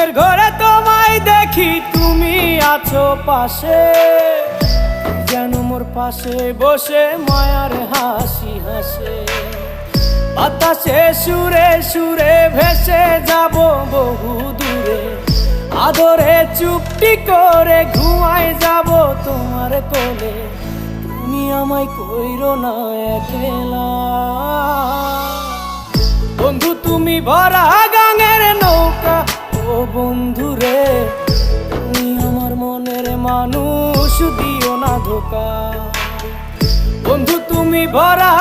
ঘুমের ঘরে তোমায় দেখি, তুমি আছো পাশে, যেন মোর পাশে বসে মায়ার হাসি হাসে। বাতাসে সুরে সুরে ভেসে যাব বহু দূরে, আদরে চুপটি করে ঘুমায় যাব তোমার কোলে। তুমি আমায় কইরো না একলা বন্ধু, তুমি ভরা গাঙের নৌকা। ও বন্ধু রে, তুমি আমার মনের মানুষ, দিও না ধোকা। বন্ধু তুমি ভরা